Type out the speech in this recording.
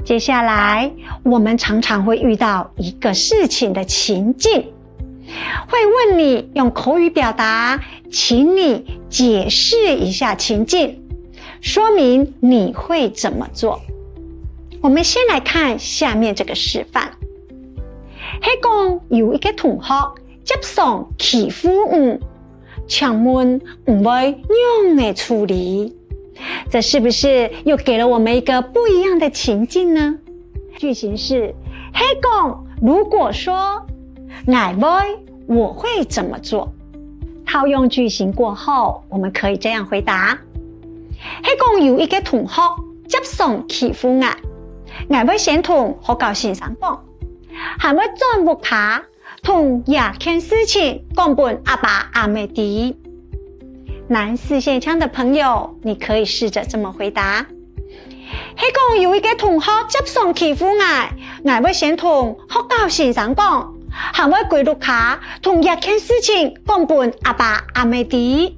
接下来，我们常常会遇到一个事情的情境，会问你用口语表达，请你解释一下情境，说明你会怎么做。我们先来看下面这个示范。係講有一個同學接送欺負我，請問唔會用嚟處理？這是不是又給了我們一個不一樣的情境呢？句型是係講如果說我會怎麼做？套用句型過後，我們可以這樣回答：係講有一個同學接送欺負我會先同學校先生講，還會轉屋下同這件事情講俾阿爸阿妹知。南四縣腔的朋友，你可以試着這麼回答：係講有一個同學接送欺負我會先同學校先生講，還會回屋下同這件事情講俾阿爸阿妹知。